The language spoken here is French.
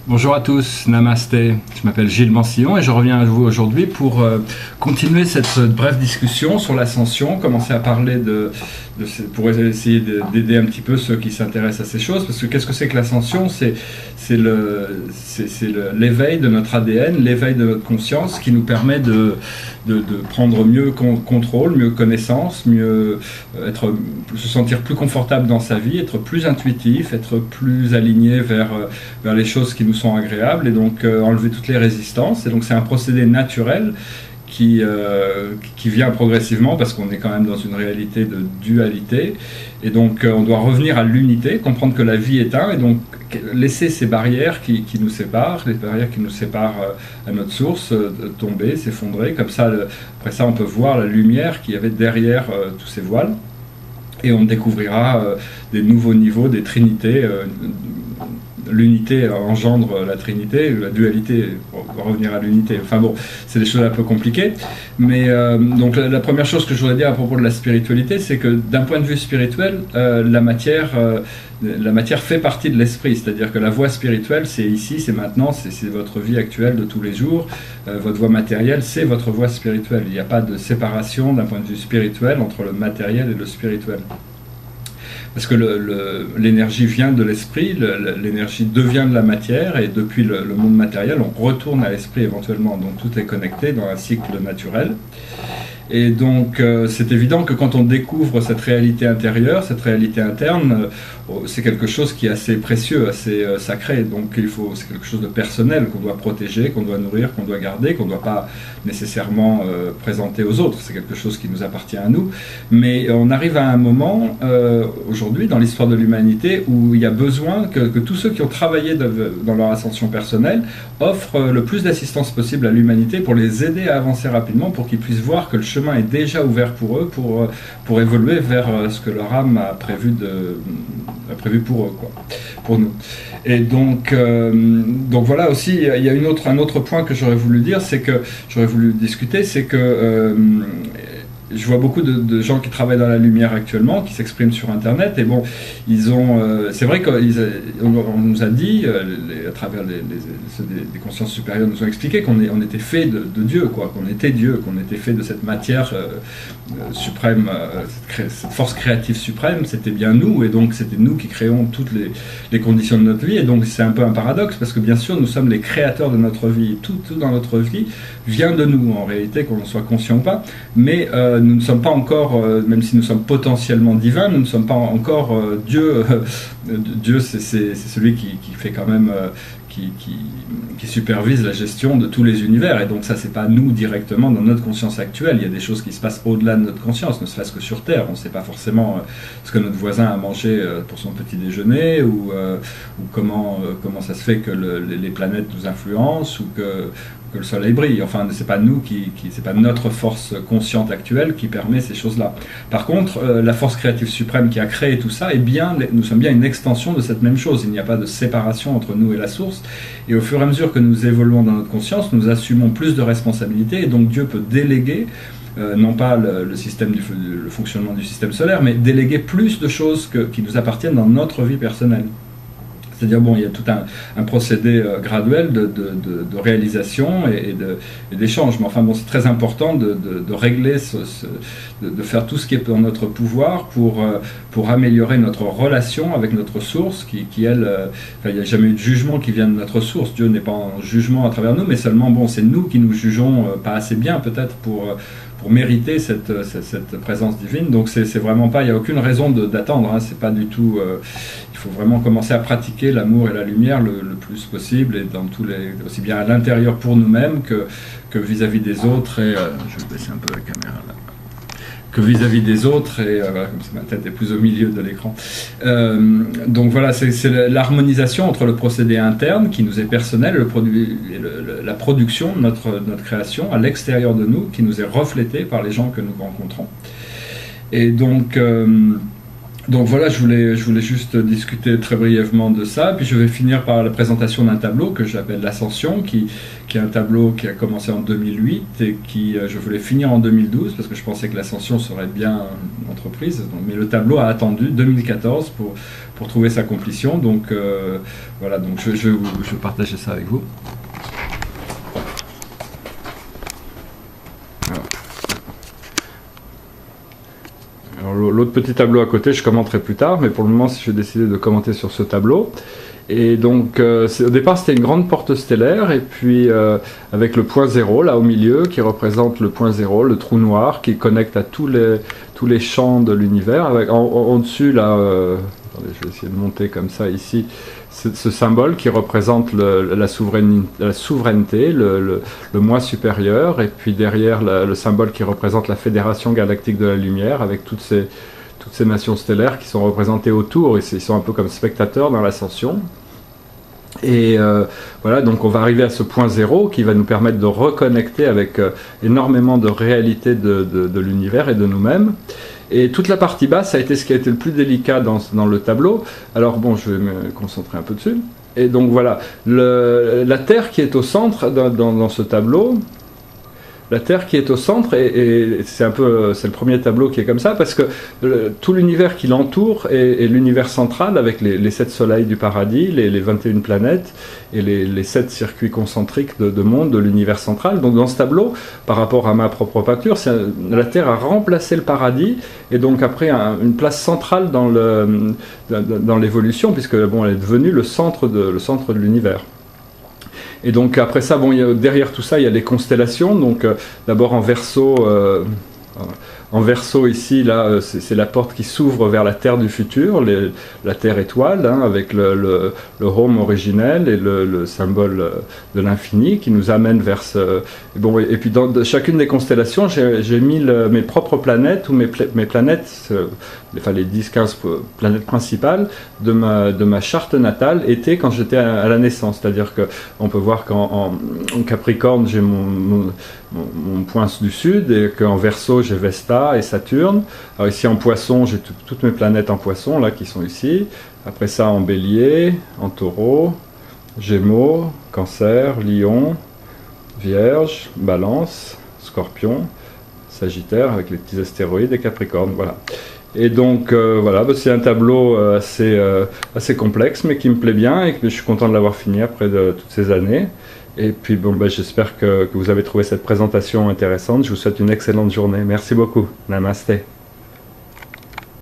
Bonjour à tous, namasté, je m'appelle Gilles Mansillon et je reviens à vous aujourd'hui pour continuer cette brève discussion sur l'ascension, commencer à parler pour essayer d'aider un petit peu ceux qui s'intéressent à ces choses, parce que qu'est-ce que c'est que l'ascension? C'est l'éveil de notre ADN, l'éveil de notre conscience qui nous permet de prendre mieux contrôle, mieux connaissance, mieux se sentir plus confortable dans sa vie, être plus intuitif, être plus aligné vers les choses qui nous sont agréables et donc enlever toutes les résistances. Et donc c'est un procédé naturel qui vient progressivement parce qu'on est quand même dans une réalité de dualité. Et donc on doit revenir à l'unité, comprendre que la vie est un, et donc laisser ces barrières qui nous séparent, les barrières qui nous séparent à notre source, tomber, s'effondrer. Comme ça, après ça, on peut voir la lumière qu'il y avait derrière tous ces voiles. Et on découvrira des nouveaux niveaux, des trinités. L'unité engendre la trinité, la dualité va revenir à l'unité. Enfin bon, c'est des choses un peu compliquées. Mais donc la première chose que je voudrais dire à propos de la spiritualité, c'est que d'un point de vue spirituel, la matière fait partie de l'esprit. C'est-à-dire que la voie spirituelle, c'est ici, c'est maintenant, c'est votre vie actuelle de tous les jours. Votre voie matérielle, c'est votre voie spirituelle. Il n'y a pas de séparation d'un point de vue spirituel entre le matériel et le spirituel. Parce que l'énergie vient de l'esprit, l'énergie devient de la matière, et depuis le monde matériel, on retourne à l'esprit éventuellement. Donc tout est connecté dans un cycle naturel. Et donc c'est évident que quand on découvre cette réalité intérieure, cette réalité interne, c'est quelque chose qui est assez précieux, assez sacré. Donc c'est quelque chose de personnel qu'on doit protéger, qu'on doit nourrir, qu'on doit garder, qu'on ne doit pas nécessairement présenter aux autres. C'est quelque chose qui nous appartient à nous. Mais on arrive à un moment, aujourd'hui, dans l'histoire de l'humanité, où il y a besoin que tous ceux qui ont travaillé dans leur ascension personnelle offrent le plus d'assistance possible à l'humanité pour les aider à avancer rapidement, pour qu'ils puissent voir que le chemin est déjà ouvert pour eux, pour évoluer vers ce que leur âme a prévu pour eux, quoi, pour nous. Et donc voilà aussi, il y a un autre point que j'aurais voulu dire, j'aurais voulu discuter, c'est que je vois beaucoup de gens qui travaillent dans la lumière actuellement, qui s'expriment sur Internet, et bon, c'est vrai qu'on nous a dit, à travers des consciences supérieures, nous ont expliqué qu'on était fait de Dieu, quoi, qu'on était Dieu, qu'on était fait de cette matière suprême, cette force créative suprême, c'était bien nous, et donc c'était nous qui créons toutes les conditions de notre vie, et donc c'est un peu un paradoxe, parce que bien sûr, nous sommes les créateurs de notre vie, tout dans notre vie vient de nous, en réalité, qu'on en soit conscient ou pas, mais nous ne sommes pas encore, même si nous sommes potentiellement divins, nous ne sommes pas encore Dieu. Dieu, c'est celui qui fait quand même, qui supervise la gestion de tous les univers. Et donc ça, c'est pas nous directement dans notre conscience actuelle. Il y a des choses qui se passent au-delà de notre conscience, ne serait-ce que sur Terre. On ne sait pas forcément ce que notre voisin a mangé pour son petit déjeuner, ou comment ça se fait que les planètes nous influencent, ou que le soleil brille. Enfin, c'est pas nous c'est pas notre force consciente actuelle qui permet ces choses-là. Par contre, la force créative suprême qui a créé tout ça, nous sommes bien une extension de cette même chose. Il n'y a pas de séparation entre nous et la source. Et au fur et à mesure que nous évoluons dans notre conscience, nous assumons plus de responsabilités, et donc Dieu peut déléguer non pas le fonctionnement du système solaire, mais déléguer plus de choses qui nous appartiennent dans notre vie personnelle. C'est-à-dire, bon, il y a tout un procédé graduel de réalisation et d'échange. Mais enfin, bon, c'est très important de régler, de faire tout ce qui est dans notre pouvoir pour améliorer notre relation avec notre source, qui elle, il n'y a jamais eu de jugement qui vient de notre source. Dieu n'est pas en jugement à travers nous, mais seulement, bon, c'est nous qui nous jugeons pas assez bien, peut-être, pour mériter cette présence divine. Donc c'est vraiment pas, il n'y a aucune raison d'attendre, hein, c'est pas du tout, il faut vraiment commencer à pratiquer l'amour et la lumière le plus possible, et dans aussi bien à l'intérieur pour nous-mêmes que vis-à-vis des autres, et je vais baisser un peu la caméra là, que vis-à-vis des autres, et comme ça ma tête est plus au milieu de l'écran. Donc voilà, c'est l'harmonisation entre le procédé interne qui nous est personnel, la production de notre création à l'extérieur de nous, qui nous est reflétée par les gens que nous rencontrons. Et donc voilà, je voulais juste discuter très brièvement de ça, puis je vais finir par la présentation d'un tableau que j'appelle l'Ascension, qui est un tableau qui a commencé en 2008 et je voulais finir en 2012 parce que je pensais que l'Ascension serait bien une entreprise, mais le tableau a attendu 2014 pour trouver sa complétion. Donc voilà, donc je vais partager ça avec vous. L'autre petit tableau à côté, je commenterai plus tard, mais pour le moment, j'ai décidé de commenter sur ce tableau. Et donc, au départ, c'était une grande porte stellaire, et puis avec le point zéro, là au milieu, qui représente le point zéro, le trou noir, qui connecte à tous les champs de l'univers. En dessus, là, attendez, je vais essayer de monter comme ça, ici, ce symbole qui représente la souveraineté, le moi supérieur, et puis derrière le symbole qui représente la Fédération Galactique de la Lumière, avec toutes ces nations stellaires qui sont représentées autour, et ils sont un peu comme spectateurs dans l'ascension. Et voilà, donc on va arriver à ce point zéro qui va nous permettre de reconnecter avec énormément de réalité de l'univers et de nous-mêmes. Et toute la partie basse, ça a été ce qui a été le plus délicat dans le tableau. Alors bon, je vais me concentrer un peu dessus. Et donc voilà, la Terre qui est au centre dans ce tableau, la Terre qui est au centre, et c'est le premier tableau qui est comme ça, parce que tout l'univers qui l'entoure est l'univers central, avec les 7 soleils du paradis, les 21 planètes, et les 7 circuits concentriques de monde de l'univers central. Donc dans ce tableau, par rapport à ma propre peinture, la Terre a remplacé le paradis, et donc après une place centrale dans l'évolution, puisque bon, elle est devenue le centre de l'univers. Et donc après ça, bon, derrière tout ça, il y a les constellations. Donc d'abord en Verseau, ici, là, c'est la porte qui s'ouvre vers la Terre du futur, la Terre étoile, hein, avec le home originel et le symbole de l'infini qui nous amène vers ce... Bon, et puis dans chacune des constellations, j'ai mis mes propres planètes, ou mes planètes, enfin les 10-15 planètes principales de ma charte natale étaient quand j'étais à la naissance. C'est-à-dire qu'on peut voir qu'en Capricorne, j'ai mon point du sud, et qu'en Verseau, j'ai Vesta et Saturne. Alors ici en Poisson, j'ai toutes mes planètes en Poisson, là, qui sont ici. Après ça, en Bélier, en Taureau, Gémeaux, Cancer, Lion, Vierge, Balance, Scorpion, Sagittaire, avec les petits astéroïdes, et Capricorne, voilà. Et donc voilà, c'est un tableau assez complexe, mais qui me plaît bien, et que je suis content de l'avoir fini après toutes ces années. Et puis bon, j'espère que vous avez trouvé cette présentation intéressante. Je vous souhaite une excellente journée. Merci beaucoup. Namasté.